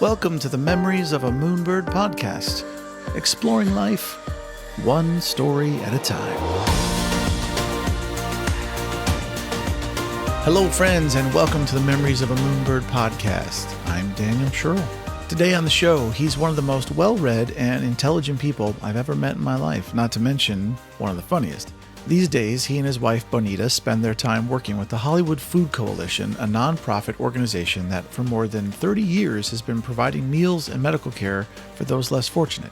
Welcome to the Memories of a Moonbird podcast, exploring life one story at a time. Hello, friends, and welcome to the Memories of a Moonbird podcast. I'm Daniel Sherrill. Today on the show, he's one of the most well-read and intelligent people I've ever met in my life, not to mention one of the funniest. These days, he and his wife, Bonita, spend their time working with the Hollywood Food Coalition, a nonprofit organization that for more than 30 years has been providing meals and medical care for those less fortunate.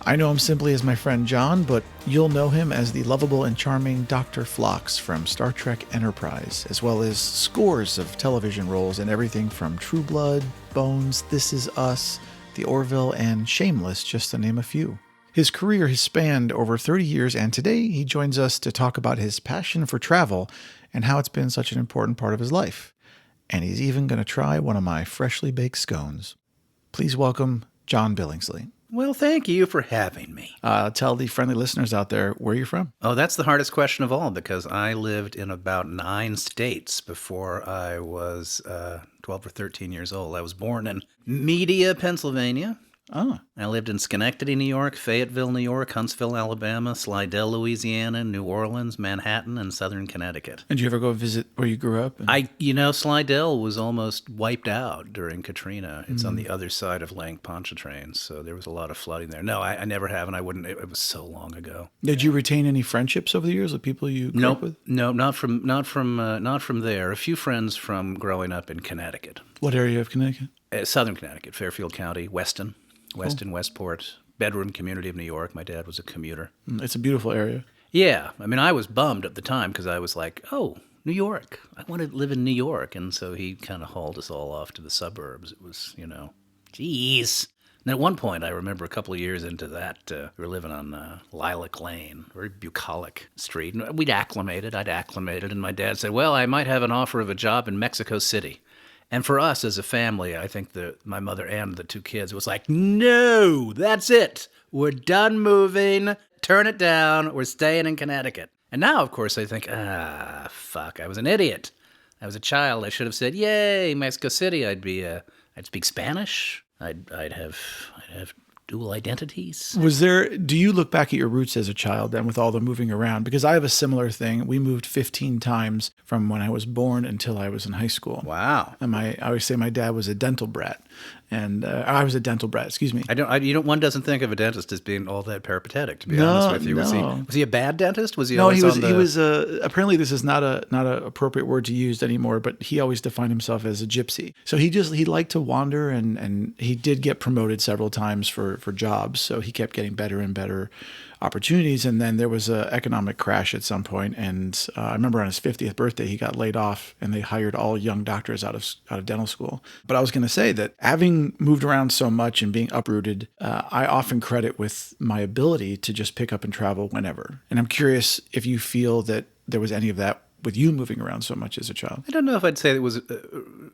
I know him simply as my friend John, but you'll know him as the lovable and charming Dr. Phlox from Star Trek Enterprise, as well as scores of television roles in everything from True Blood, Bones, This Is Us, The Orville, and Shameless, just to name a few. His career has spanned over 30 years, and today he joins us to talk about his passion for travel and how it's been such an important part of his life. And he's even going to try one of my freshly baked scones. Please welcome John Billingsley. Well, thank you for having me. Tell the friendly listeners out there where you're from. Oh, that's the hardest question of all, because I lived in about 9 states before I was 12 or 13 years old. I was born in Media, Pennsylvania. Oh. I lived in Schenectady, New York, Fayetteville, New York, Huntsville, Alabama, Slidell, Louisiana, New Orleans, Manhattan, and Southern Connecticut. And did you ever go visit where you grew up? Slidell was almost wiped out during Katrina. It's on the other side of Lake Pontchartrain, so there was a lot of flooding there. No, I never have, and I wouldn't. It was so long ago. Did you retain any friendships over the years with people you grew up with? No, not from there. A few friends from growing up in Connecticut. What area of Connecticut? Southern Connecticut, Fairfield County, Weston. Cool. Westport, bedroom community of New York. My dad was a commuter. It's a beautiful area. Yeah. I mean, I was bummed at the time because I was like, oh, New York. I want to live in New York. And so he kind of hauled us all off to the suburbs. It was, geez. And at one point, I remember a couple of years into that, we were living on Lilac Lane, very bucolic street. And I'd acclimated, and my dad said, well, I might have an offer of a job in Mexico City. And for us as a family, I think my mother and the 2 kids was like, no, that's it. We're done moving. Turn it down. We're staying in Connecticut. And now, of course, I think, fuck, I was an idiot. I was a child. I should have said, yay, Mexico City. I'd speak Spanish. I'd have dual identities. Do you look back at your roots as a child then with all the moving around? Because I have a similar thing. We moved 15 times from when I was born until I was in high school. Wow. And I always say my dad was a dental brat. And I was a dental brat, excuse me. One doesn't think of a dentist as being all that peripatetic, to be honest with you. No. Was he a bad dentist? Was he No, always he was apparently this is not a appropriate word to use anymore, but he always defined himself as a gypsy. So he liked to wander, and he did get promoted several times for jobs. So he kept getting better and better opportunities. And then there was an economic crash at some point, and I remember on his 50th birthday, he got laid off, and they hired all young doctors out of dental school. But I was going to say that having moved around so much and being uprooted, I often credit with my ability to just pick up and travel whenever. And I'm curious if you feel that there was any of that with you moving around so much as a child. I don't know if I'd say it was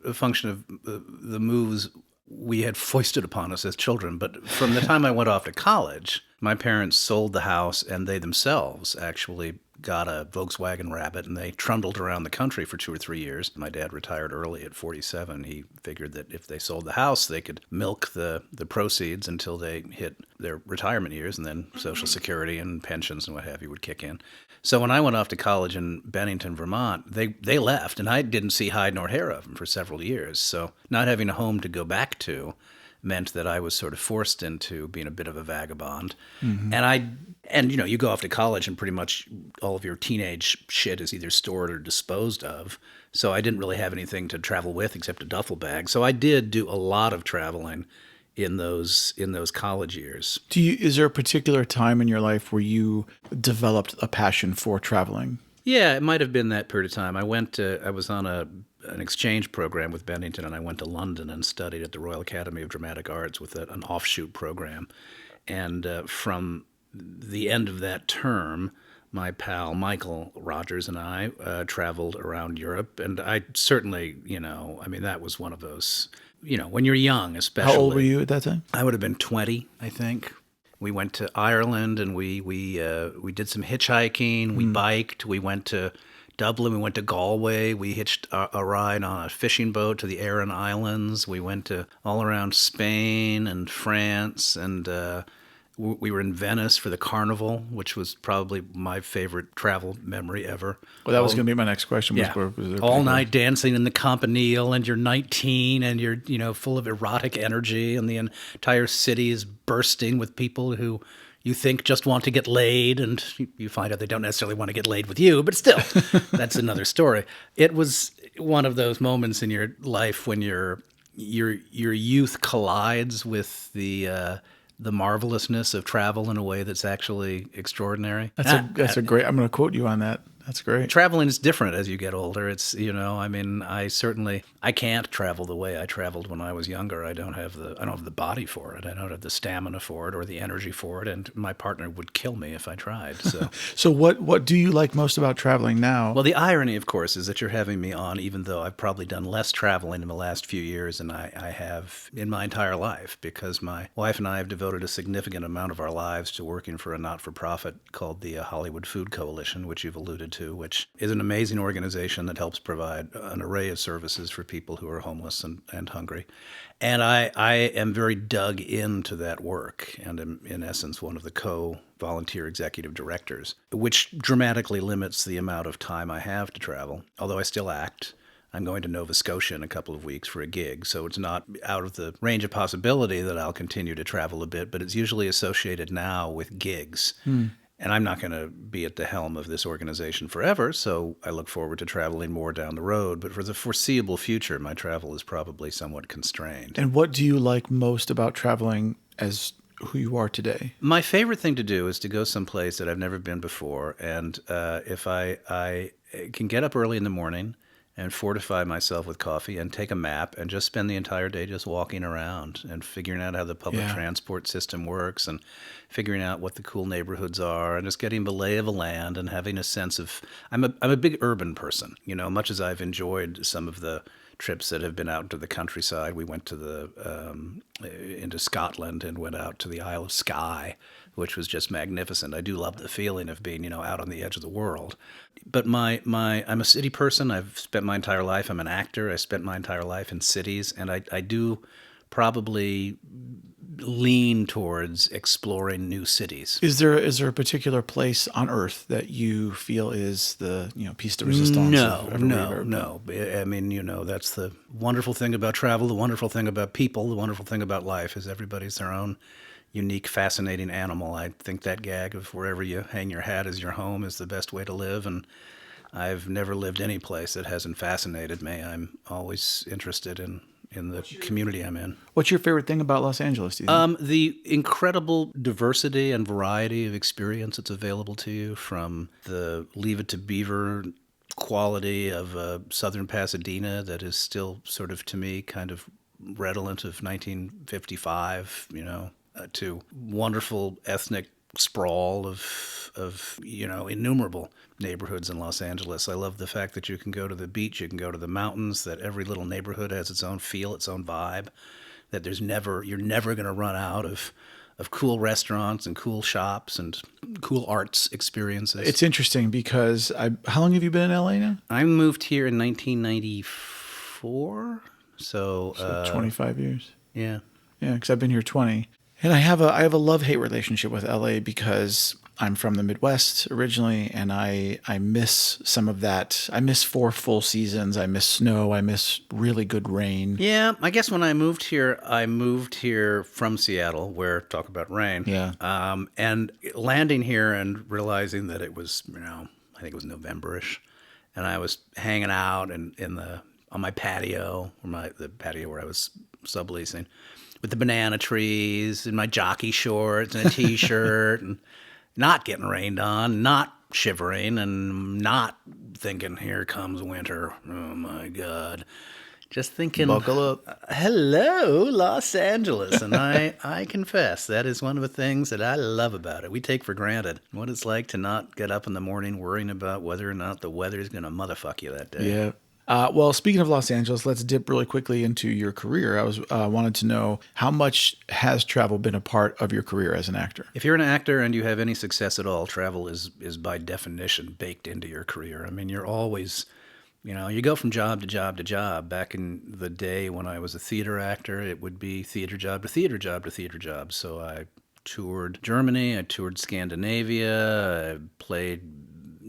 a function of the moves we had foisted upon us as children, but from the time I went off to college, my parents sold the house, and they themselves actually got a Volkswagen Rabbit, and they trundled around the country for 2 or 3 years. My dad retired early at 47. He figured that if they sold the house, they could milk the proceeds until they hit their retirement years, and then Social Security and pensions and what have you would kick in. So when I went off to college in Bennington, Vermont, they left, and I didn't see hide nor hair of them for several years. So not having a home to go back to meant that I was sort of forced into being a bit of a vagabond. Mm-hmm. And you go off to college and pretty much all of your teenage shit is either stored or disposed of. So I didn't really have anything to travel with except a duffel bag. So I did do a lot of traveling in those college years. Is there a particular time in your life where you developed a passion for traveling? Yeah, it might have been that period of time. I was on an exchange program with Bennington, and I went to London and studied at the Royal Academy of Dramatic Arts with an offshoot program. And from the end of that term, my pal Michael Rogers and I traveled around Europe. And I certainly, that was one of those, when you're young especially. How old were you at that time? I would have been 20, I think. We went to Ireland, and we did some hitchhiking. We biked. We went to Dublin. We went to Galway. We hitched a ride on a fishing boat to the Aran Islands. We went to all around Spain and France, and we were in Venice for the Carnival, which was probably my favorite travel memory ever. Well, that was going to be my next question. Yeah. All night dancing in the Campanile, and you're 19, and you're full of erotic energy, and the entire city is bursting with people who you think just want to get laid, and you find out they don't necessarily want to get laid with you, but still, that's another story. It was one of those moments in your life when your youth collides with the marvelousness of travel in a way that's actually extraordinary. That's a great. I'm going to quote you on that. That's great. Traveling is different as you get older. It's, I can't travel the way I traveled when I was younger. I don't have the body for it. I don't have the stamina for it or the energy for it. And my partner would kill me if I tried. So, So what do you like most about traveling now? well, the irony, of course, is that you're having me on, even though I've probably done less traveling in the last few years than I have in my entire life, because my wife and I have devoted a significant amount of our lives to working for a not-for-profit called the Hollywood Food Coalition, which you've alluded to, which is an amazing organization that helps provide an array of services for people who are homeless and hungry. And I am very dug into that work and am, in essence, one of the co-volunteer executive directors, which dramatically limits the amount of time I have to travel, although I still act. I'm going to Nova Scotia in a couple of weeks for a gig, so it's not out of the range of possibility that I'll continue to travel a bit, but it's usually associated now with gigs. And I'm not going to be at the helm of this organization forever, so I look forward to traveling more down the road. But for the foreseeable future, my travel is probably somewhat constrained. And what do you like most about traveling as who you are today? My favorite thing to do is to go someplace that I've never been before. And if I can get up early in the morning and fortify myself with coffee and take a map and just spend the entire day just walking around and figuring out how the public transport system works and figuring out what the cool neighborhoods are and just getting the lay of the land and having a sense of I'm a big urban person, much as I've enjoyed some of the trips that have been out into the countryside. We went to into Scotland and went out to the Isle of Skye, which was just magnificent. I do love the feeling of being, out on the edge of the world. But I'm a city person. I've spent my entire life. I'm an actor. I spent my entire life in cities, and I do probably lean towards exploring new cities. Is there a particular place on Earth that you feel is the piece de resistance? No. I mean, that's the wonderful thing about travel. The wonderful thing about people. The wonderful thing about life is everybody's their own unique, fascinating animal. I think that gag of wherever you hang your hat as your home is the best way to live, and I've never lived any place that hasn't fascinated me. I'm always interested in the community I'm in. What's your favorite thing about Los Angeles, do you think? The incredible diversity and variety of experience that's available to you, from the Leave It to Beaver quality of southern Pasadena that is still sort of, to me, kind of redolent of 1955, to wonderful ethnic sprawl of innumerable neighborhoods in Los Angeles. I love the fact that you can go to the beach, you can go to the mountains, that every little neighborhood has its own feel, its own vibe, that you're never going to run out of cool restaurants and cool shops and cool arts experiences. It's interesting because how long have you been in LA now? I moved here in 1994, so 25 years. Yeah. Yeah, because I've been here 20. And I have a love-hate relationship with LA because I'm from the Midwest originally, and I miss some of that. I miss 4 full seasons. I miss snow. I miss really good rain. Yeah, I guess when I moved here from Seattle, where, talk about rain. Yeah. And landing here and realizing that it was, I think it was November-ish, and I was hanging out on my patio, the patio where I was subleasing, with the banana trees and my jockey shorts and a T-shirt and not getting rained on, not shivering, and not thinking, here comes winter. Oh, my God. Just thinking, buckle up. Hello, Los Angeles. And I confess, that is one of the things that I love about it. We take for granted what it's like to not get up in the morning worrying about whether or not the weather is going to motherfuck you that day. Yeah. Well, speaking of Los Angeles, let's dip really quickly into your career. I was wanted to know, how much has travel been a part of your career as an actor? If you're an actor and you have any success at all, travel is by definition baked into your career. I mean, you're always, you go from job to job to job. Back in the day when I was a theater actor, it would be theater job to theater job to theater job. So I toured Germany, I toured Scandinavia, I played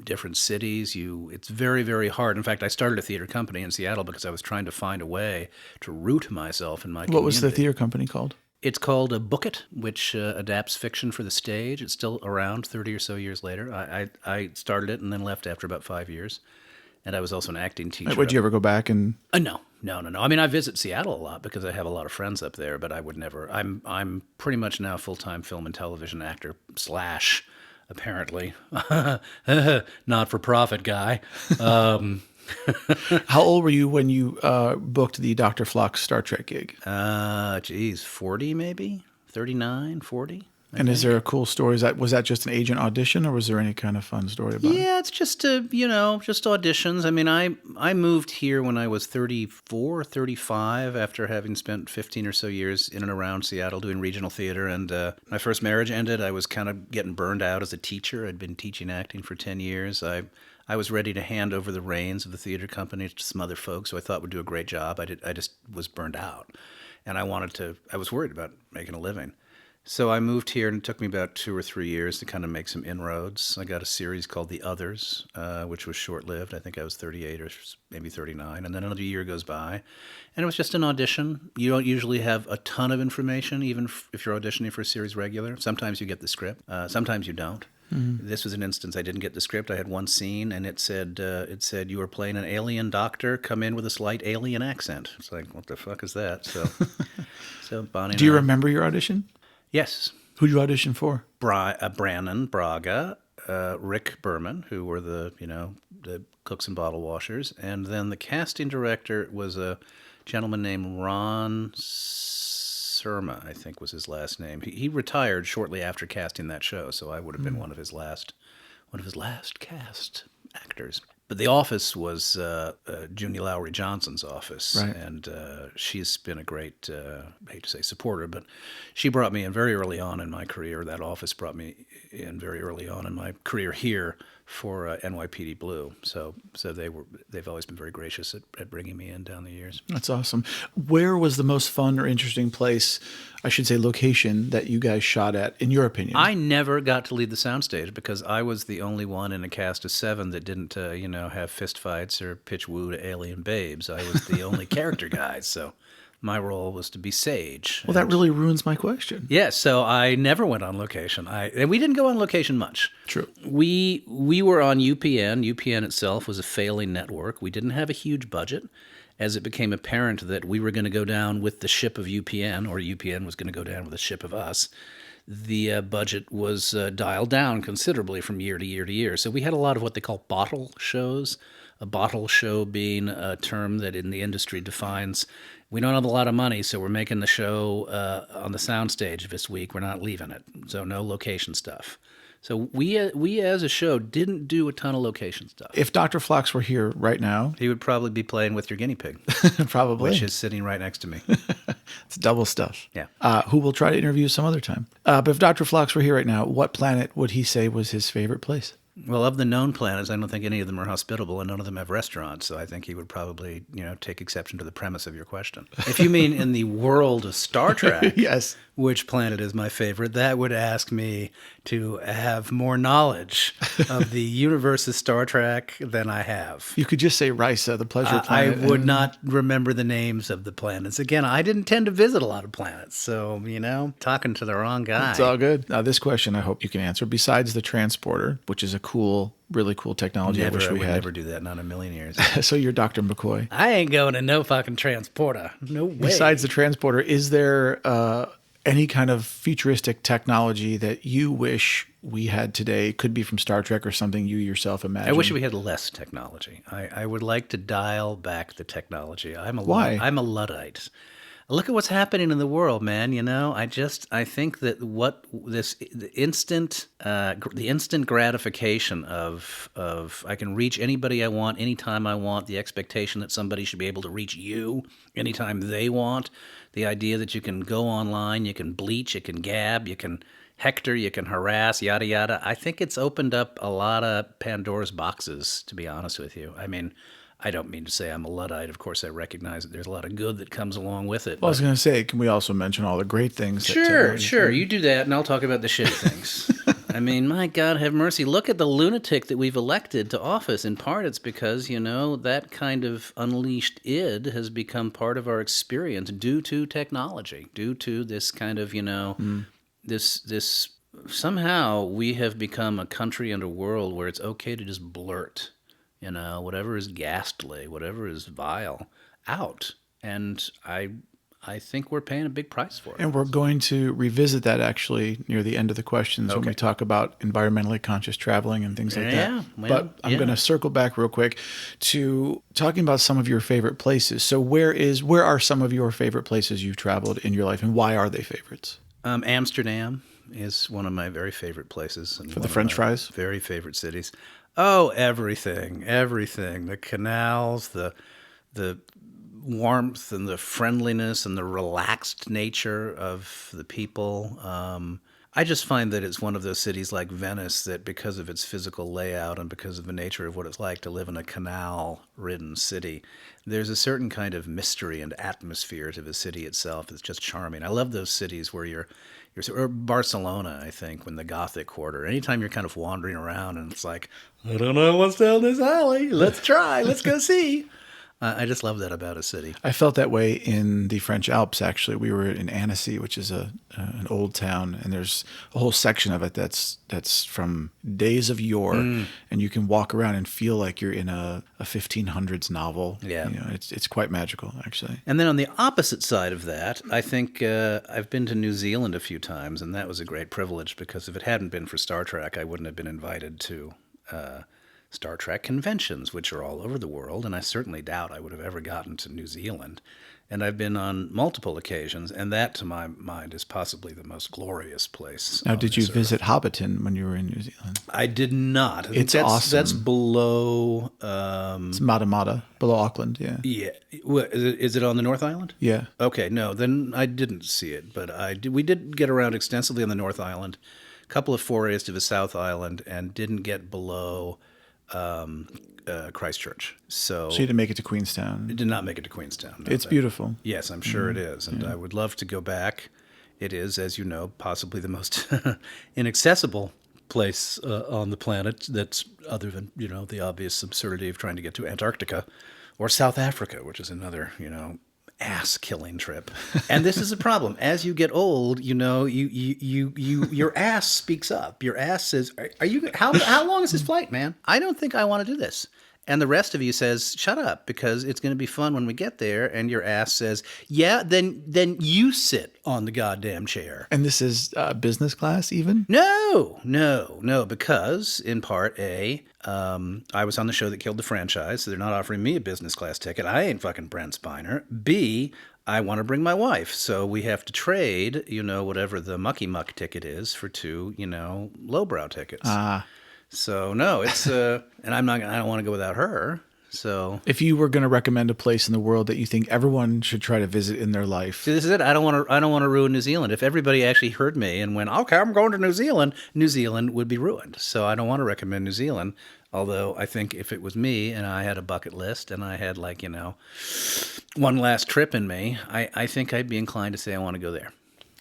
different cities. It's very, very hard. In fact, I started a theater company in Seattle because I was trying to find a way to root myself in my community. What was the theater company called? It's called Book It, which adapts fiction for the stage. It's still around 30 or so years later. I started it and then left after about 5 years. And I was also an acting teacher. Would you ever go back and? No. I mean, I visit Seattle a lot because I have a lot of friends up there, but I would never. I'm pretty much now full-time film and television actor / apparently not-for-profit guy. How old were you when you booked the Dr. Phlox Star Trek gig? 40 maybe? 39, 40? And is there a cool story? Was that just an agent audition, or was there any kind of fun story about it? Yeah, it's just just auditions. I mean, I moved here when I was 34, 35 after having spent 15 or so years in and around Seattle doing regional theater. And my first marriage ended. I was kind of getting burned out as a teacher. I'd been teaching acting for 10 years. I was ready to hand over the reins of the theater company to some other folks who I thought would do a great job. I just was burned out. And I was worried about making a living. So I moved here, and it took me about 2 or 3 years to kind of make some inroads. I got a series called The Others, which was short-lived. I think I was 38 or maybe 39, and then another year goes by. And it was just an audition. You don't usually have a ton of information, even if you're auditioning for a series regular. Sometimes you get the script. Sometimes you don't. Mm-hmm. This was an instance I didn't get the script. I had one scene, and it said you were playing an alien doctor. Come in with a slight alien accent. It's like, what the fuck is that? So Bonnie. Do you remember your audition? Yes. Who'd you audition for? Brannon Braga, Rick Berman, who were the cooks and bottle washers, and then the casting director was a gentleman named Ron Surma, I think was his last name. He retired shortly after casting that show, so I would have been one of his last cast actors. But the office was Junie Lowry Johnson's office, right. And she's been a great, I hate to say supporter, but she brought me in very early on in my career. That office brought me in very early on in my career here for NYPD Blue. So they've always been very gracious at bringing me in down the years. That's awesome. Where was the most fun or interesting place, I should say location, that you guys shot at, in your opinion? I never got to lead the soundstage because I was the only one in a cast of 7 that didn't, have fist fights or pitch woo to alien babes. I was the only character guy, so my role was to be Sage. Well, that really ruins my question. Yeah, so I never went on location. And we didn't go on location much. True. We were on UPN. UPN itself was a failing network. We didn't have a huge budget. As it became apparent that we were going to go down with the ship of UPN, or UPN was going to go down with the ship of us, the budget was dialed down considerably from year to year to year. So we had a lot of what they call bottle shows, a bottle show being a term that in the industry defines, we don't have a lot of money, so we're making the show on the soundstage this week. We're not leaving it, so no location stuff. So we as a show didn't do a ton of location stuff. If Dr. Phlox were here right now, he would probably be playing with your guinea pig. Probably. Which is sitting right next to me. It's double stuff. Yeah. Who we'll try to interview some other time. But if Dr. Phlox were here right now, what planet would he say was his favorite place? Well, of the known planets, I don't think any of them are hospitable, and none of them have restaurants. So I think he would probably, take exception to the premise of your question. If you mean in the world of Star Trek, yes, which planet is my favorite, that would ask me to have more knowledge of the universe of Star Trek than I have. You could just say Risa, the pleasure planet. I would not remember the names of the planets. Again, I didn't tend to visit a lot of planets, so, talking to the wrong guy. It's all good. Now, this question I hope you can answer. Besides the transporter, which is a really cool technology I wish we had. I would never do that, not in a million years. So you're Dr. McCoy. I ain't going to no fucking transporter. No way. Besides the transporter, is there any kind of futuristic technology that you wish we had today? Could be from Star Trek or something you yourself imagine. I wish we had less technology. I would like to dial back the technology. Why? I'm a Luddite. look at what's happening in the world, man. I think that the instant gratification of I can reach anybody I want anytime I want, the expectation that somebody should be able to reach you anytime they want, the idea that you can go online, you can bleach, you can gab, you can hector, you can harass, yada yada. I think it's opened up a lot of Pandora's boxes, to be honest with you. I mean, I don't mean to say I'm a Luddite. Of course, I recognize that there's a lot of good that comes along with it. Well, I was going to say, can we also mention all the great things? Sure. You do that, and I'll talk about the shitty things. I mean, my God, have mercy. Look at the lunatic that we've elected to office. In part, it's because, that kind of unleashed id has become part of our experience due to technology, due to this kind of, this somehow we have become a country and a world where it's okay to just blurt, whatever is ghastly, whatever is vile, out. And I think we're paying a big price for it. And we're going to revisit that actually near the end of the questions when we talk about environmentally conscious traveling and things like that. But I'm going to circle back real quick to talking about some of your favorite places. So where are some of your favorite places you've traveled in your life, and why are they favorites? Amsterdam is one of my very favorite places. And for the French fries? Very favorite cities. Oh, everything. The canals, the warmth and the friendliness and the relaxed nature of the people. I just find that it's one of those cities like Venice that, because of its physical layout and because of the nature of what it's like to live in a canal-ridden city, there's a certain kind of mystery and atmosphere to the city itself. It's just charming. I love those cities where or Barcelona, I think, when the Gothic Quarter. Anytime you're kind of wandering around and it's like, I don't know what's down this alley. Let's try. Let's go see. I just love that about a city. I felt that way in the French Alps, actually. We were in Annecy, which is an old town, and there's a whole section of it that's from days of yore, and you can walk around and feel like you're in a 1500s novel. Yeah. It's quite magical, actually. And then on the opposite side of that, I think I've been to New Zealand a few times, and that was a great privilege, because if it hadn't been for Star Trek, I wouldn't have been invited to Star Trek conventions, which are all over the world, and I certainly doubt I would have ever gotten to New Zealand. And I've been on multiple occasions, and that, to my mind, is possibly the most glorious place. Now, did you visit Hobbiton when you were in New Zealand? I did not. It's awesome. That's below... it's Matamata, below Auckland, yeah. Yeah. Is it on the North Island? Yeah. Okay, no, then I didn't see it, but we did get around extensively on the North Island, a couple of forays to the South Island, and didn't get below... Christchurch. So you didn't make it to Queenstown? It did not make it to Queenstown. No, it's beautiful. Yes, I'm sure it is. And I would love to go back. It is, as you know, possibly the most inaccessible place on the planet that's other than, the obvious absurdity of trying to get to Antarctica or South Africa, which is another, ass-killing trip. And this is a problem. As you get old, your ass speaks up. Your ass says, "Are you? How long is this flight, man? I don't think I want to do this." And the rest of you says, "Shut up, because it's going to be fun when we get there." And your ass says, "Yeah, then you sit on the goddamn chair." And this is business class, even? No, because in part A, I was on the show that killed the franchise, so they're not offering me a business class ticket. I ain't fucking Brent Spiner. B, I want to bring my wife, so we have to trade, whatever the mucky muck ticket is for two, lowbrow tickets. So no, it's and I don't want to go without her. So if you were going to recommend a place in the world that you think everyone should try to visit in their life, see, this is it. I don't want to ruin New Zealand. If everybody actually heard me and went, "Okay, I'm going to New Zealand," New Zealand would be ruined. So I don't want to recommend New Zealand. Although I think if it was me and I had a bucket list and I had one last trip in me, I think I'd be inclined to say I want to go there.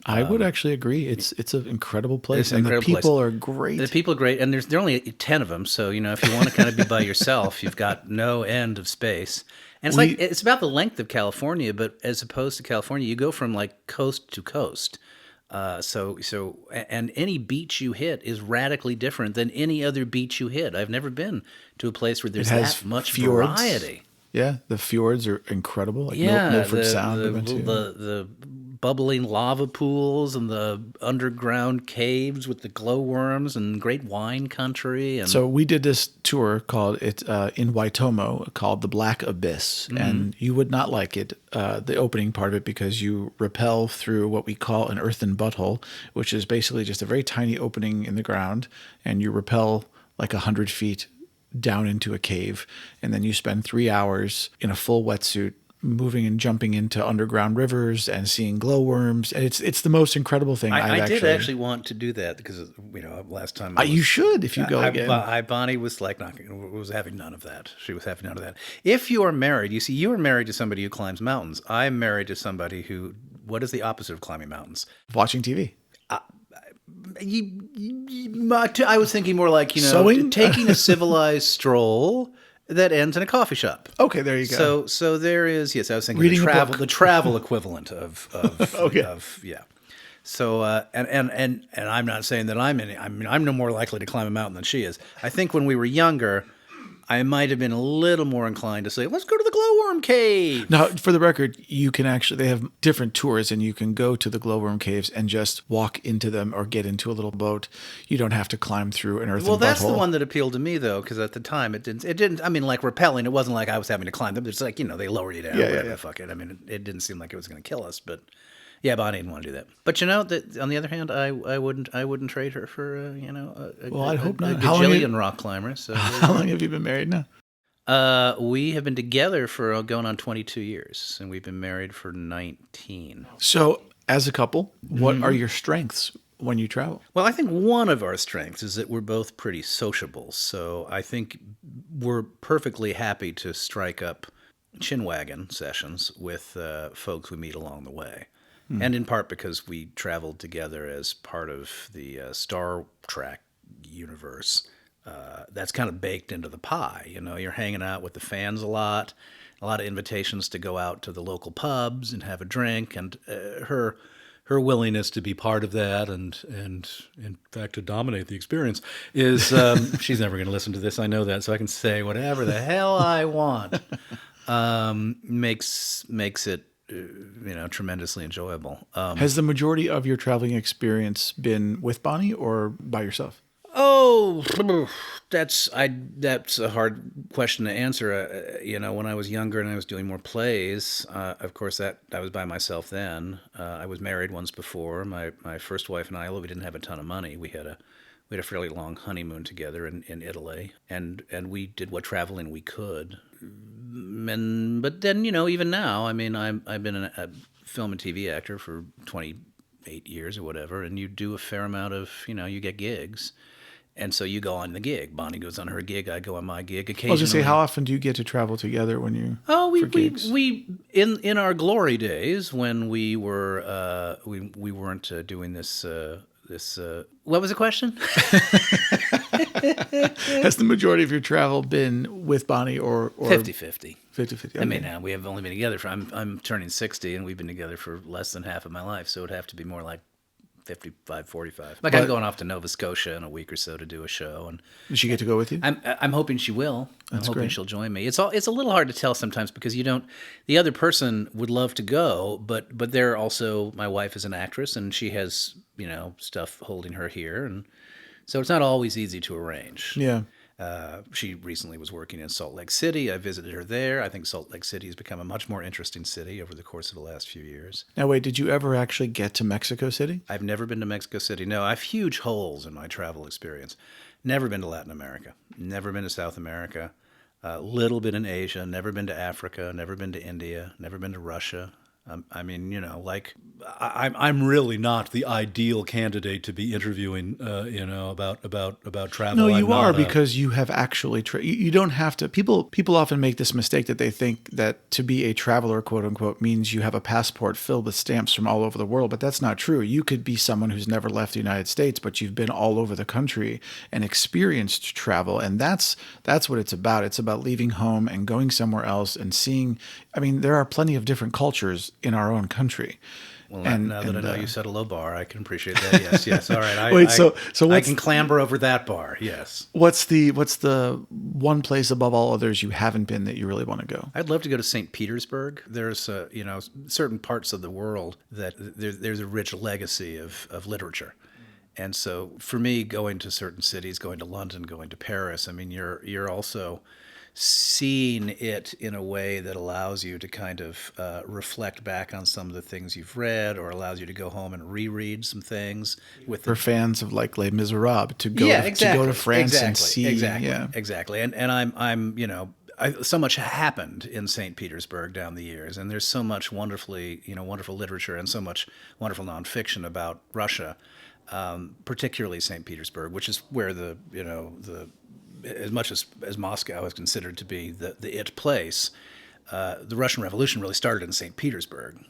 I would actually agree. It's an incredible place, and the people are great. The people are great, and there are only 10 of them. So if you want to kind of be by yourself, you've got no end of space. And it's about the length of California, but as opposed to California, you go from coast to coast. And any beach you hit is radically different than any other beach you hit. I've never been to a place where there's that much variety. Yeah, the fjords are incredible. Milford Sound. The bubbling lava pools and the underground caves with the glowworms and great wine country. And So we did this tour called in Waitomo called the Black Abyss, and you would not like it, the opening part of it, because you rappel through what we call an earthen butthole, which is basically just a very tiny opening in the ground, and you rappel like 100 feet down into a cave, and then you spend 3 hours in a full wetsuit moving and jumping into underground rivers and seeing glowworms, and it's the most incredible thing. I did actually want to do that because last time you should if you go again. Bonnie was like was having none of that. She was having none of that. If you are married, you see, you are married to somebody who climbs mountains. I'm married to somebody who. What is the opposite of climbing mountains? Watching TV. I was thinking more like Sewing? Taking a civilized stroll that ends in a coffee shop. Okay, there you go. So there is, yes, I was thinking Reading the travel equivalent of Okay. yeah. So and I'm not saying that I'm no more likely to climb a mountain than she is. I think when we were younger, I might have been a little more inclined to say, let's go to the glowworm cave. Now, for the record, they have different tours, and you can go to the glowworm caves and just walk into them or get into a little boat. You don't have to climb through an earthen Well, that's butthole. the one that appealed to me, though, because at the time it didn't. I mean, like rappelling, it wasn't like I was having to climb them. It's like, they lower you down. Yeah. Fuck it. I mean, it didn't seem like it was going to kill us, but yeah, Bonnie didn't want to do that. But that on the other hand, I wouldn't trade her for I hope not. a gajillion rock climbers. So, How long have you been married now? we have been together for going on 22 years, and we've been married for 19. So, as a couple, what are your strengths when you travel? Well, I think one of our strengths is that we're both pretty sociable. So I think we're perfectly happy to strike up chinwagon sessions with folks we meet along the way. And in part because we traveled together as part of the Star Trek universe. That's kind of baked into the pie. You're hanging out with the fans a lot of invitations to go out to the local pubs and have a drink, and her willingness to be part of that and in fact to dominate the experience is she's never going to listen to this. I know that, so I can say whatever the hell I want. Makes it tremendously enjoyable. Has the majority of your traveling experience been with Bonnie or by yourself? Oh, that's a hard question to answer. When I was younger and I was doing more plays, of course that I was by myself then. I was married once before. My first wife and I, although we didn't have a ton of money, we had a fairly long honeymoon together in Italy, and we did what traveling we could. But then even now, I mean, I've been a film and TV actor for 28 years or whatever, and you do a fair amount of you get gigs. And so you go on the gig. Bonnie goes on her gig. I go on my gig. Occasionally, I was going to say, how often do you get to travel together when you? Oh, gigs? we in our glory days when we were we weren't doing this. What was the question? Has the majority of your travel been with Bonnie or 50-50? 50-50. Okay. I mean, we have only been together for. I'm turning 60, and we've been together for less than half of my life. So it'd have to be more like 55-45. Like I'm going off to Nova Scotia in a week or so to do a show, and does she get to go with you? I'm hoping she will. I'm hoping great. she'll join me. It's a little hard to tell sometimes because the other person would love to go, but they're also, my wife is an actress and she has stuff holding her here, and so it's not always easy to arrange. Yeah. She recently was working in Salt Lake City. I visited her there. I think Salt Lake City has become a much more interesting city over the course of the last few years. Now, wait, did you ever actually get to Mexico City? I've never been to Mexico City. No, I have huge holes in my travel experience. Never been to Latin America. Never been to South America. Little bit in Asia. Never been to Africa. Never been to India. Never been to Russia. I mean, I'm really not the ideal candidate to be interviewing, about travel. No, you are, because you have actually. You don't have to. People often make this mistake that they think that to be a traveler, quote unquote, means you have a passport filled with stamps from all over the world. But that's not true. You could be someone who's never left the United States, but you've been all over the country and experienced travel, and that's what it's about. It's about leaving home and going somewhere else and seeing. I mean, there are plenty of different cultures in our own country. Well, And now that I know and, you set a low bar, I can appreciate that. Yes, yes. All right. Wait, so I what's can clamber over that bar. Yes. what's the one place above all others you haven't been that you really want to go? I'd love to go to St. Petersburg. There's, certain parts of the world that there's a rich legacy of literature. And so for me, going to certain cities, going to London, going to Paris, I mean, you're also seeing it in a way that allows you to kind of reflect back on some of the things you've read, or allows you to go home and reread some things with For fans of like Les Miserables to go to go to France and see. Exactly. And I'm so much happened in St. Petersburg down the years, and there's so much wonderful literature and so much wonderful nonfiction about Russia, particularly St. Petersburg, which is where the as much as Moscow is considered to be the it place, the Russian Revolution really started in St. Petersburg.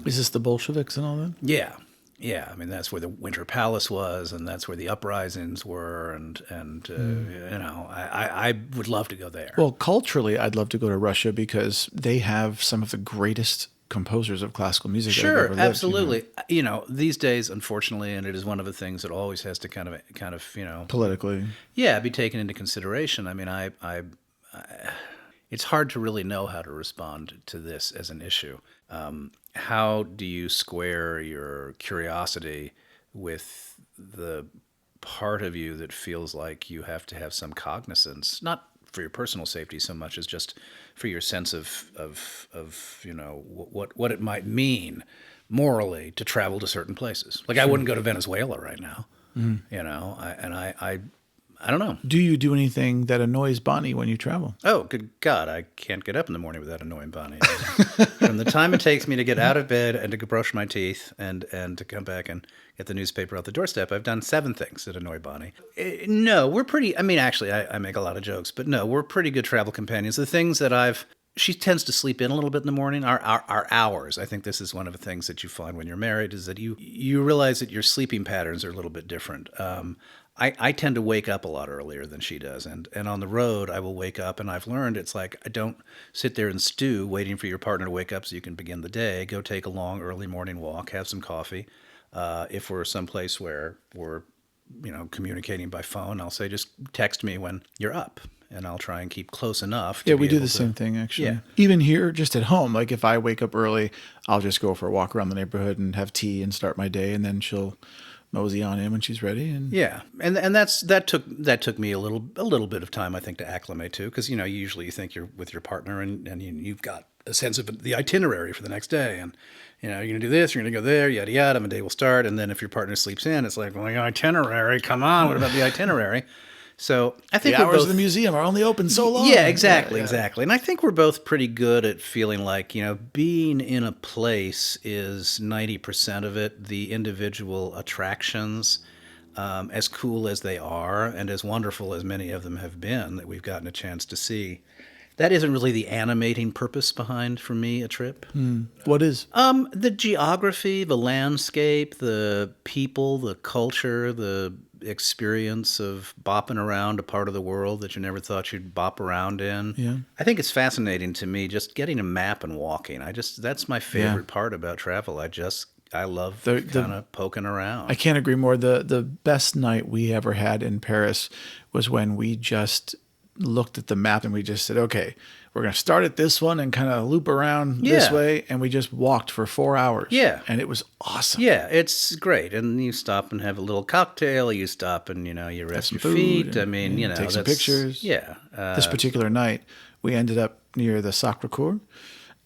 Is this the Bolsheviks and all that? Yeah. Yeah, I mean, that's where the Winter Palace was, and that's where the uprisings were, and I would love to go there. Well, culturally, I'd love to go to Russia because they have some of the greatest composers of classical music that have ever lived. Absolutely. These days, unfortunately, and it is one of the things that always has to kind of Politically. Yeah, be taken into consideration. I mean, it's hard to really know how to respond to this as an issue. How do you square your curiosity with the part of you that feels like you have to have some cognizance, not for your personal safety so much as just for your sense of what it might mean morally to travel to certain places. Like, I wouldn't go to Venezuela right now, I don't know. Do you do anything that annoys Bonnie when you travel? Oh, good God, I can't get up in the morning without annoying Bonnie. From the time it takes me to get out of bed and to brush my teeth and to come back and get the newspaper out the doorstep, I've done 7 things that annoy Bonnie. No, we're pretty, I mean, actually, I make a lot of jokes, but no, we're pretty good travel companions. The things that she tends to sleep in a little bit in the morning. Our hours. I think this is one of the things that you find when you're married, is that you realize that your sleeping patterns are a little bit different. I tend to wake up a lot earlier than she does. And on the road, I will wake up, and I've learned it's like, I don't sit there and stew waiting for your partner to wake up so you can begin the day. Go take a long early morning walk, have some coffee. If we're someplace where we're communicating by phone, I'll say, just text me when you're up, and I'll try and keep close enough to we do the same thing, actually. Yeah. Even here, just at home, like if I wake up early, I'll just go for a walk around the neighborhood and have tea and start my day, and then she'll mosey on in when she's ready. And that took me a little bit of time, I think, to acclimate to, because usually you think you're with your partner and you've got a sense of the itinerary for the next day, and you're going to do this, you're going to go there, yada yada, and the day will start. And then if your partner sleeps in, it's like, well, the itinerary, come on, what about the itinerary? So I think the hours of the museum are only open so long. Yeah, exactly. And I think we're both pretty good at feeling like, being in a place is 90% of it. The individual attractions, as cool as they are and as wonderful as many of them have been that we've gotten a chance to see, that isn't really the animating purpose behind, for me, a trip. What is? The geography, the landscape, the people, the culture, the experience of bopping around a part of the world that you never thought you'd bop around in. Yeah. I think it's fascinating to me, just getting a map and walking. That's my favorite part about travel. I love kind of poking around. I can't agree more. The best night we ever had in Paris was when we just looked at the map and we just said, okay, we're going to start at this one and kind of loop around this way. And we just walked for 4 hours. Yeah. And it was awesome. Yeah, it's great. And you stop and have a little cocktail. You stop and, you rest your feet. And, take some pictures. Yeah. This particular night, we ended up near the Sacré-Cœur,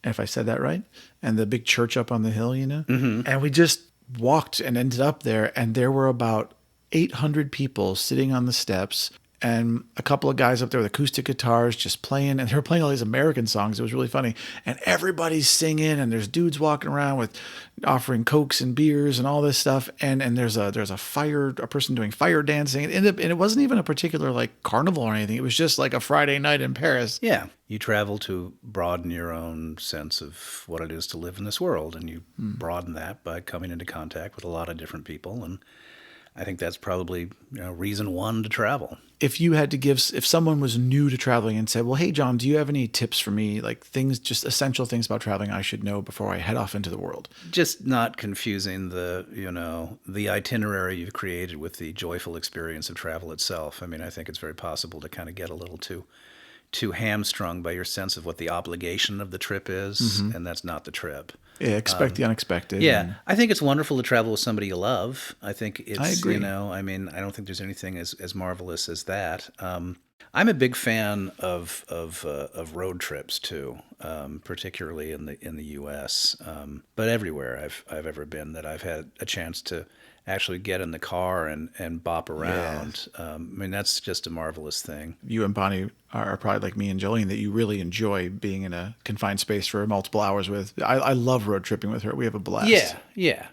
if I said that right, and the big church up on the hill, Mm-hmm. And we just walked and ended up there. And there were about 800 people sitting on the steps, and a couple of guys up there with acoustic guitars just playing, and they were playing all these American songs. It was really funny. And everybody's singing, and there's dudes walking around with offering Cokes and beers and all this stuff. And there's a person doing fire dancing. And it wasn't even a particular like carnival or anything. It was just like a Friday night in Paris. Yeah. You travel to broaden your own sense of what it is to live in this world. And you broaden that by coming into contact with a lot of different people. And I think that's probably reason one to travel. If you had to if someone was new to traveling and said, well, hey, John, do you have any tips for me? Like things, just essential things about traveling I should know before I head off into the world. Just not confusing the itinerary you've created with the joyful experience of travel itself. I mean, I think it's very possible to kind of get a little too hamstrung by your sense of what the obligation of the trip is, and that's not the trip. Yeah, expect the unexpected. Yeah, I think it's wonderful to travel with somebody you love. I think it's, I agree. I mean, I don't think there's anything as marvelous as that. I'm a big fan of road trips too, particularly in the U.S. But everywhere I've ever been that I've had a chance to actually get in the car and bop around. I mean, that's just a marvelous thing. You and Bonnie are probably like me and Jillian, that you really enjoy being in a confined space for multiple hours with. I love road tripping with her. We have a blast. Yeah.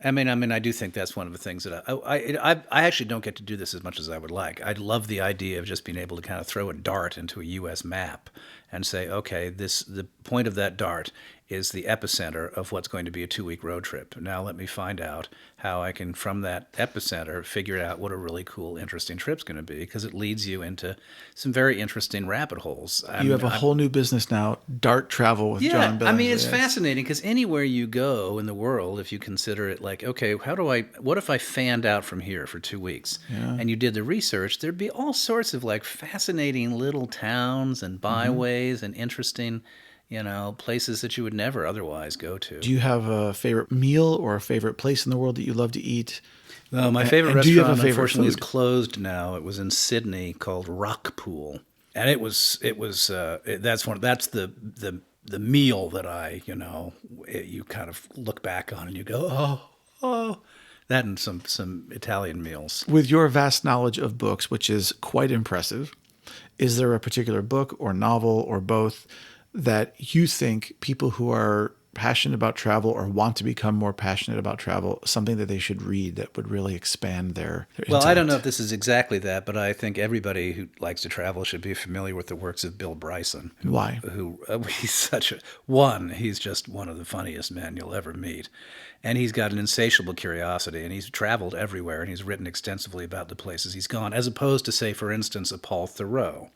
I mean, I do think that's one of the things that I actually don't get to do this as much as I would like. I love the idea of just being able to kind of throw a dart into a U.S. map and say, okay, the point of that dart is the epicenter of what's going to be a 2-week road trip. Now let me find out how I can, from that epicenter, figure out what a really cool, interesting trip's going to be, because it leads you into some very interesting rabbit holes. You have a whole new business now, dart travel with John Billingsley. I mean, it's fascinating, because anywhere you go in the world, if you consider it like, okay, what if I fanned out from here for 2 weeks? Yeah. And you did the research, there'd be all sorts of like fascinating little towns and byways and interesting places that you would never otherwise go to. Do you have a favorite meal or a favorite place in the world that you love to eat? My favorite restaurant, unfortunately, is closed now. It was in Sydney, called Rockpool, and that's the meal that you kind of look back on and you go, oh, that and some Italian meals. With your vast knowledge of books, which is quite impressive, is there a particular book or novel or both that you think people who are passionate about travel or want to become more passionate about travel, something that they should read that would really expand their intellect? I don't know if this is exactly that, but I think everybody who likes to travel should be familiar with the works of Bill Bryson. Why? He's just one of the funniest men you'll ever meet. And he's got an insatiable curiosity, and he's traveled everywhere, and he's written extensively about the places he's gone, as opposed to, say, for instance, a Paul Theroux,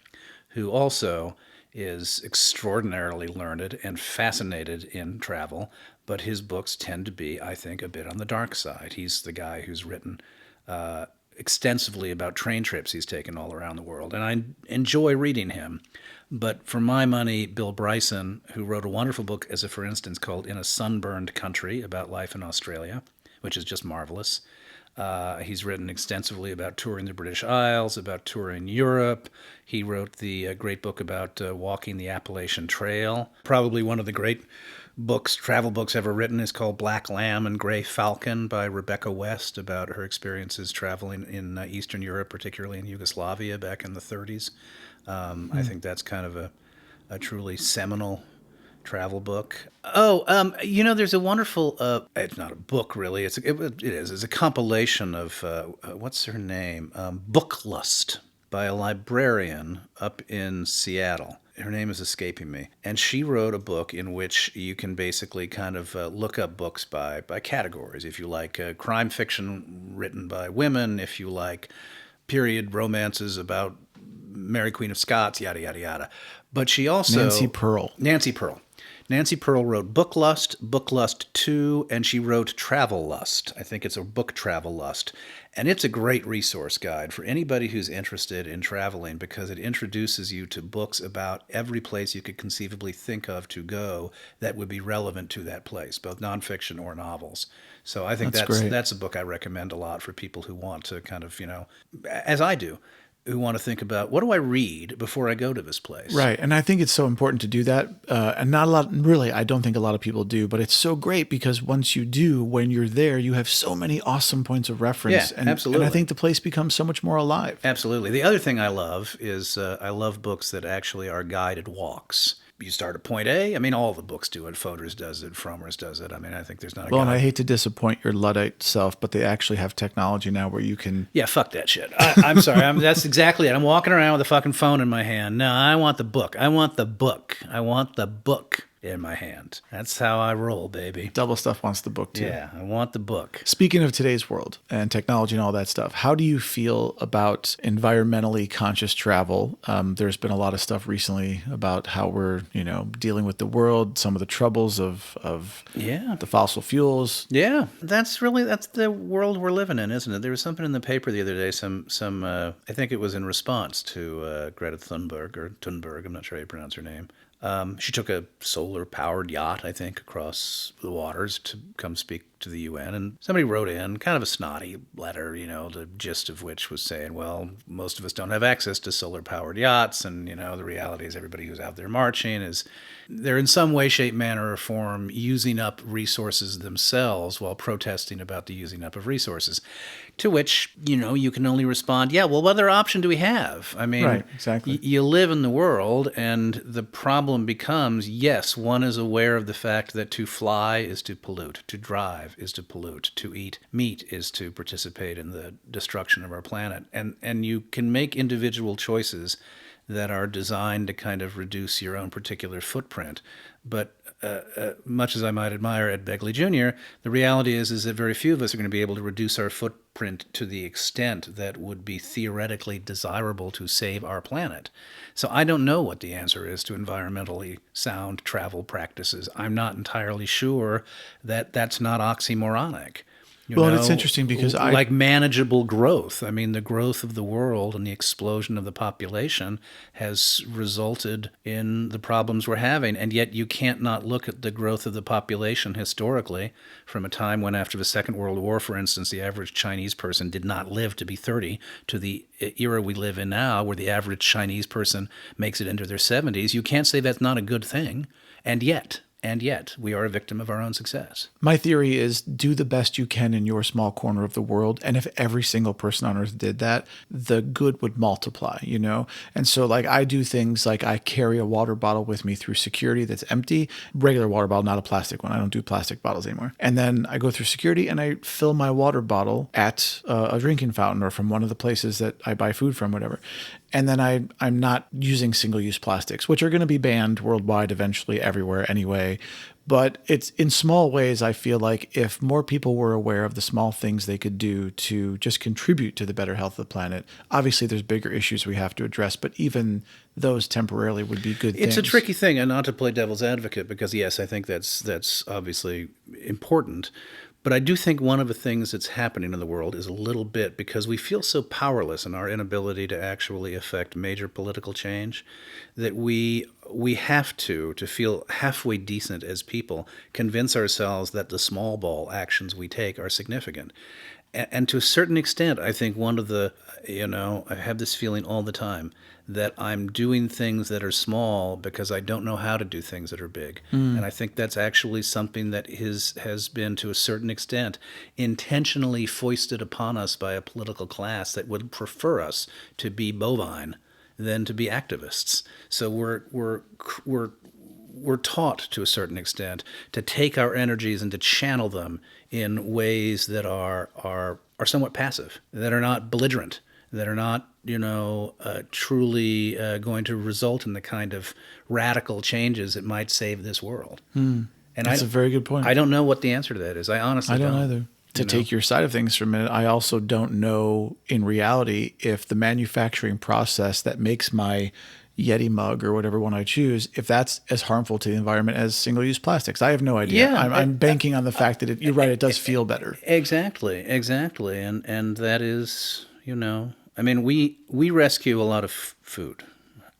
who also is extraordinarily learned and fascinated in travel, but his books tend to be, I think, a bit on the dark side. He's the guy who's written extensively about train trips he's taken all around the world, and I enjoy reading him. But for my money, Bill Bryson, who wrote a wonderful book, for instance, called In a Sunburned Country, about life in Australia, which is just marvelous. He's written extensively about touring the British Isles, about touring Europe. He wrote the great book about walking the Appalachian Trail. Probably one of the great travel books ever written is called Black Lamb and Gray Falcon by Rebecca West, about her experiences traveling in Eastern Europe, particularly in Yugoslavia back in the 30s. I think that's kind of a truly seminal travel book. There's a wonderful, it's not a book really, it's a compilation of, what's her name? Book Lust, by a librarian up in Seattle. Her name is escaping me. And she wrote a book in which you can basically kind of look up books by categories. If you like crime fiction written by women, if you like period romances about Mary Queen of Scots, yada, yada, yada. But she also... Nancy Pearl wrote Book Lust, Book Lust 2, and she wrote Travel Lust. I think it's a book, Travel Lust. And it's a great resource guide for anybody who's interested in traveling, because it introduces you to books about every place you could conceivably think of to go that would be relevant to that place, both nonfiction or novels. So I think that's a book I recommend a lot for people who want to kind of, as I do, who want to think about, what do I read before I go to this place? Right. And I think it's so important to do that. And not a lot, really, I don't think a lot of people do, but it's so great because once you do, when you're there, you have so many awesome points of reference. Yeah, absolutely. And I think the place becomes so much more alive. Absolutely. The other thing I love is I love books that actually are guided walks. You start at point A. I mean, all the books do it. Fodor's does it. Frommer's does it. I mean, I think there's not a guy. And I hate to disappoint your Luddite self, but they actually have technology now where you can... Yeah, fuck that shit. I'm sorry. That's exactly it. I'm walking around with a fucking phone in my hand. No, I want the book. I want the book. I want the book. in my hand. That's how I roll, baby. Double Stuff wants the book too. Yeah, I want the book. Speaking of today's world and technology and all that stuff, how do you feel about environmentally conscious travel? There's been a lot of stuff recently about how we're, dealing with the world, some of the troubles of the fossil fuels. Yeah, that's the world we're living in, isn't it? There was something in the paper the other day, I think it was in response to Greta Thunberg, I'm not sure how you pronounce her name. She took a solar-powered yacht, I think, across the waters to come speak to the UN. And somebody wrote in kind of a snotty letter, the gist of which was saying, well, most of us don't have access to solar-powered yachts. And, the reality is everybody who's out there marching they're in some way, shape, manner, or form using up resources themselves while protesting about the using up of resources. To which, you can only respond, yeah, well, what other option do we have? I mean, right, exactly. You live in the world, and the problem becomes, yes, one is aware of the fact that to fly is to pollute, to drive is to pollute, to eat meat is to participate in the destruction of our planet. And you can make individual choices that are designed to kind of reduce your own particular footprint. But much as I might admire Ed Begley Jr., the reality is that very few of us are going to be able to reduce our footprint to the extent that would be theoretically desirable to save our planet. So I don't know what the answer is to environmentally sound travel practices. I'm not entirely sure that that's not oxymoronic. It's interesting because like manageable growth. I mean, the growth of the world and the explosion of the population has resulted in the problems we're having. And yet you can't not look at the growth of the population historically from a time when, after the Second World War, for instance, the average Chinese person did not live to be 30, to the era we live in now, where the average Chinese person makes it into their 70s. You can't say that's not a good thing. And yet, we are a victim of our own success. My theory is do the best you can in your small corner of the world. And if every single person on earth did that, the good would multiply, And so I do things like I carry a water bottle with me through security that's empty, regular water bottle, not a plastic one. I don't do plastic bottles anymore. And then I go through security and I fill my water bottle at a drinking fountain or from one of the places that I buy food from, whatever. And then I'm not using single-use plastics, which are going to be banned worldwide eventually everywhere anyway. But it's in small ways, I feel like if more people were aware of the small things they could do to just contribute to the better health of the planet, obviously there's bigger issues we have to address, but even those temporarily would be good things. It's a tricky thing, and not to play devil's advocate, because yes, I think that's obviously important. But I do think one of the things that's happening in the world is a little bit because we feel so powerless in our inability to actually affect major political change that we have to feel halfway decent as people, convince ourselves that the small ball actions we take are significant. And to a certain extent, I think one of the, I have this feeling all the time that I'm doing things that are small because I don't know how to do things that are big. And I think that's actually something that has been, to a certain extent, intentionally foisted upon us by a political class that would prefer us to be bovine than to be activists. So we're taught, to a certain extent, to take our energies and to channel them in ways that are somewhat passive, that are not belligerent, that are not, truly going to result in the kind of radical changes that might save this world. And that's a very good point. I don't know what the answer to that is. I honestly don't. I don't either. To take your side of things for a minute, I also don't know in reality if the manufacturing process that makes my Yeti mug or whatever one I choose, if that's as harmful to the environment as single-use plastics. I have no idea. Yeah, I'm banking on the fact that you're right, it does feel better. Exactly. And that is, I mean, we rescue a lot of food.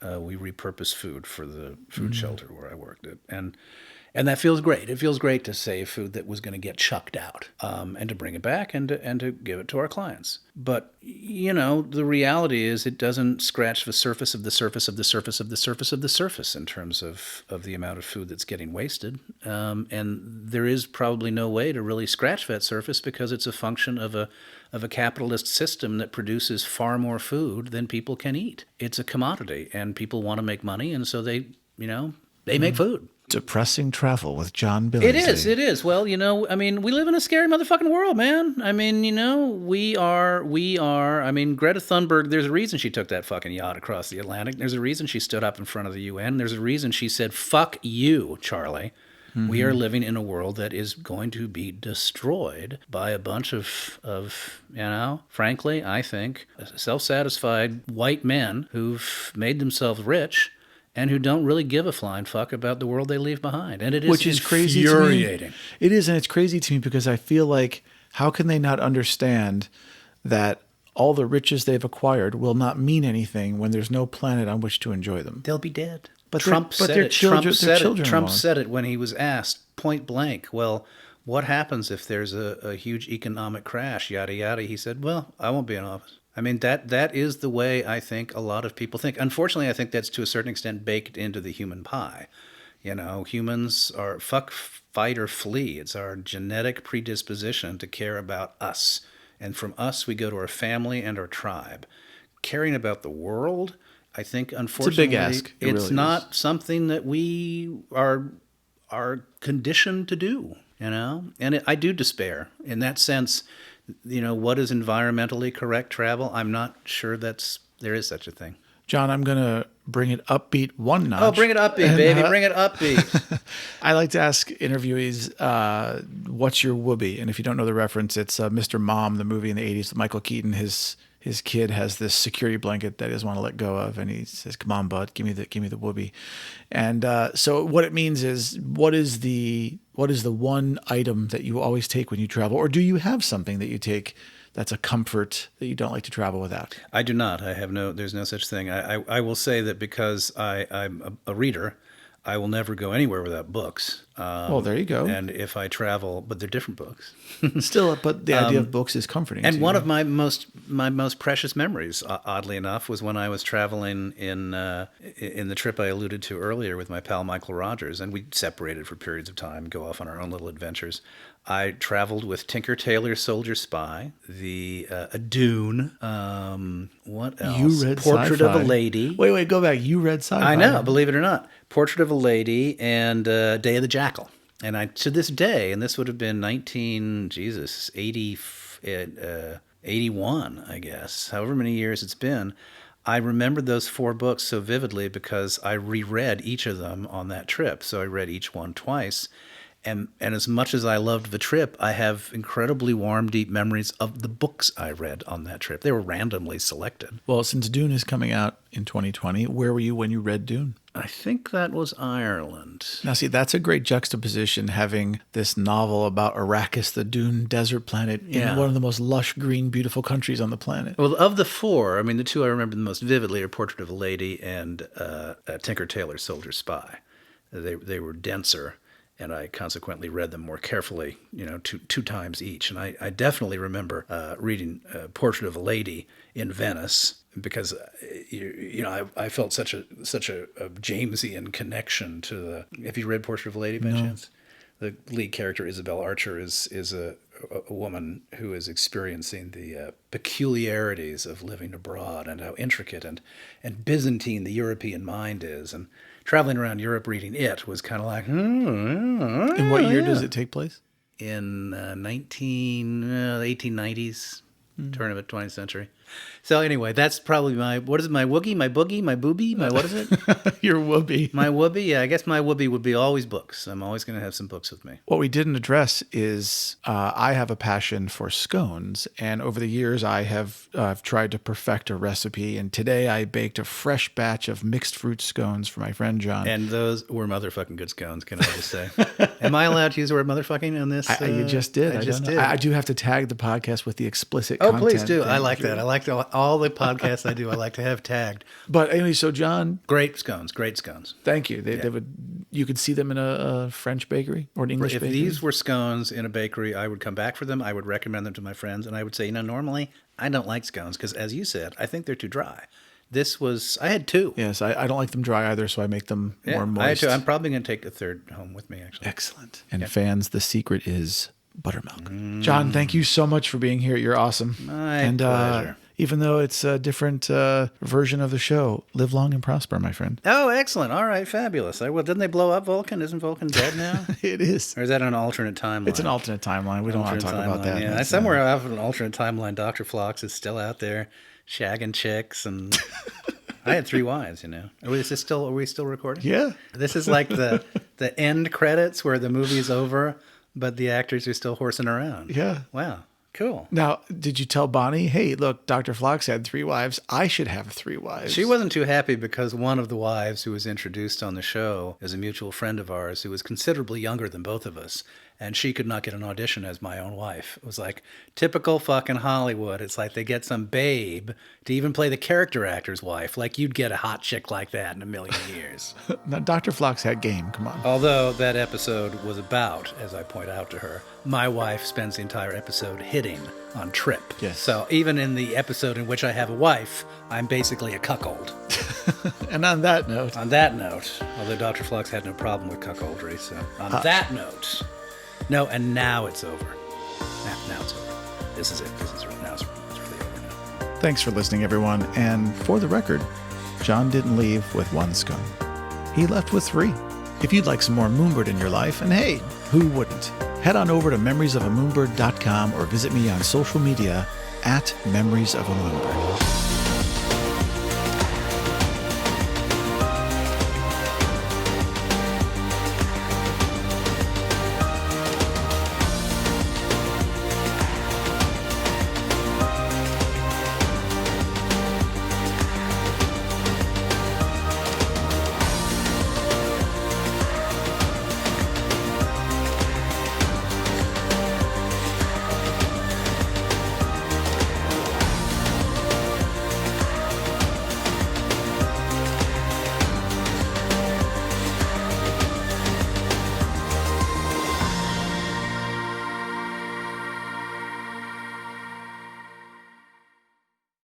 We repurpose food for the food shelter where I worked at. And that feels great. It feels great to save food that was going to get chucked out, and to bring it back and to give it to our clients. But, the reality is it doesn't scratch the surface of the surface of the surface of the surface of the surface in terms of the amount of food that's getting wasted. And there is probably no way to really scratch that surface because it's a function of a capitalist system that produces far more food than people can eat. It's a commodity, and people want to make money, and so they make food. Depressing Travel with John Billingsley. It is. Well, you know, I mean, we live in a scary motherfucking world, man. I mean, you know, we are, I mean, Greta Thunberg, there's a reason she took that fucking yacht across the Atlantic. There's a reason she stood up in front of the UN. There's a reason she said, fuck you, Charlie. Mm-hmm. We are living in a world that is going to be destroyed by a bunch of, you know, frankly, I think, self-satisfied white men who've made themselves rich and who don't really give a flying fuck about the world they leave behind. And it is Which is crazy infuriating. To me. It is, and it's crazy to me because I feel like, how can they not understand that all the riches they've acquired will not mean anything when there's no planet on which to enjoy them? They'll be dead. But Trump said it. Trump said it when he was asked point blank, well, what happens if there's a huge economic crash, yada, yada. He said, well, I won't be in office. I mean, that is the way I think a lot of people think. Unfortunately, I think that's to a certain extent baked into the human pie. You know, humans are fuck, fight, or flee. It's our genetic predisposition to care about us. And from us, we go to our family and our tribe. Caring about the world, I think, unfortunately, it's a big ask. It's really not is. something that we are conditioned to do, you know? And I do despair. In that sense, you know, what is environmentally correct travel? I'm not sure there is such a thing. John, I'm going to bring it upbeat one notch. Oh, bring it upbeat, baby. Bring it upbeat. I like to ask interviewees, what's your whoopee? And if you don't know the reference, it's Mr. Mom, the movie in the 80s with Michael Keaton. His kid has this security blanket that he doesn't want to let go of, and he says, "Come on, bud, give me the whoopee." And so what it means is, what is the one item that you always take when you travel, or do you have something that you take that's a comfort that you don't like to travel without? I do not. There's no such thing. I will say that because I'm a reader, I will never go anywhere without books. Well, there you go. And if I travel, but they're different books. Still, but the idea of books is comforting. And one of my most precious memories, oddly enough, was when I was traveling in the trip I alluded to earlier with my pal Michael Rogers, and we separated for periods of time, go off on our own little adventures. I traveled with Tinker Tailor Soldier Spy, a Dune. What else? You read Portrait sci-fi. of a Lady. Wait, go back. You read sci-fi. I know, believe it or not. Portrait of a Lady and Day of the Jackal. And I, to this day, and this would have been 81, I guess, however many years it's been, I remembered those 4 books so vividly because I reread each of them on that trip. So I read each one twice. And as much as I loved the trip, I have incredibly warm, deep memories of the books I read on that trip. They were randomly selected. Well, since Dune is coming out in 2020, where were you when you read Dune? I think that was Ireland. Now, see, that's a great juxtaposition, having this novel about Arrakis, the Dune desert planet, in one of the most lush, green, beautiful countries on the planet. Well, of the 4, I mean, the 2 I remember the most vividly are Portrait of a Lady and Tinker Tailor Soldier Spy. They were denser, and I consequently read them more carefully, you know, two times each. And I definitely remember reading Portrait of a Lady in Venice because, you know, I felt such a Jamesian connection to the... Have you read Portrait of a Lady by chance? The lead character, Isabel Archer, is a woman who is experiencing the peculiarities of living abroad and how intricate and Byzantine the European mind is. And traveling around Europe reading it was kind of like, In what year does it take place? In 1890s, turn of the 20th century. So anyway, that's probably my woogie, my boogie, my boobie, my what is it? Your whoopee. My whoopee, yeah, I guess my whoopee would be always books. I'm always going to have some books with me. What we didn't address is I have a passion for scones, and over the years I've tried to perfect a recipe, and today I baked a fresh batch of mixed fruit scones for my friend John. And those were motherfucking good scones, can I just say? Am I allowed to use the word motherfucking on this? You just did. I just did. I do have to tag the podcast with the explicit Oh, content. please do. thing. I like that. I like all the podcasts I do. I like to have tagged. But anyway, so John, Great scones. thank you. They would. You could see them in a French bakery or an English If bakery. these were scones in a bakery, I would come back for them. I would recommend them to my friends, and I would say, normally I don't like scones because, as you said, I think they're too dry. I had 2. Yes, I don't like them dry either, so I make them more moist. I had 2. I'm probably going to take a third home with me, actually. Excellent. And fans, the secret is buttermilk. John, thank you so much for being here. You're awesome. My pleasure. even though it's a different version of the show. Live long and prosper, my friend. Oh, excellent. All right, fabulous. Well, didn't they blow up Vulcan? Isn't Vulcan dead now? It is. Or is that an alternate timeline? It's an alternate timeline. We don't want to talk about that. Yeah, somewhere off of an alternate timeline, Dr. Phlox is still out there shagging chicks, and I had 3 wives, you know. Are we still recording? Yeah. This is like the end credits where the movie's over, but the actors are still horsing around. Yeah. Wow. Cool. Now, did you tell Bonnie, hey, look, Dr. Phlox had 3 wives. I should have 3 wives. She wasn't too happy because one of the wives who was introduced on the show is a mutual friend of ours who was considerably younger than both of us. And she could not get an audition as my own wife. It was like typical fucking Hollywood. It's like they get some babe to even play the character actor's wife. Like you'd get a hot chick like that in a million years. Now, Dr. Phlox had game. Come on. Although that episode was about, as I point out to her, my wife spends the entire episode hitting on Trip. Yes. So even in the episode in which I have a wife, I'm basically a cuckold. And on that note, although Dr. Phlox had no problem with cuckoldry, so on that note... No, and now it's over. Now it's over. This is it. Now it's really over now. thanks for listening, everyone. And for the record, John didn't leave with 1 scum. He left with 3. If you'd like some more Moonbird in your life, and hey, who wouldn't? Head on over to memoriesofamoonbird.com or visit me on social media @memoriesofamoonbird.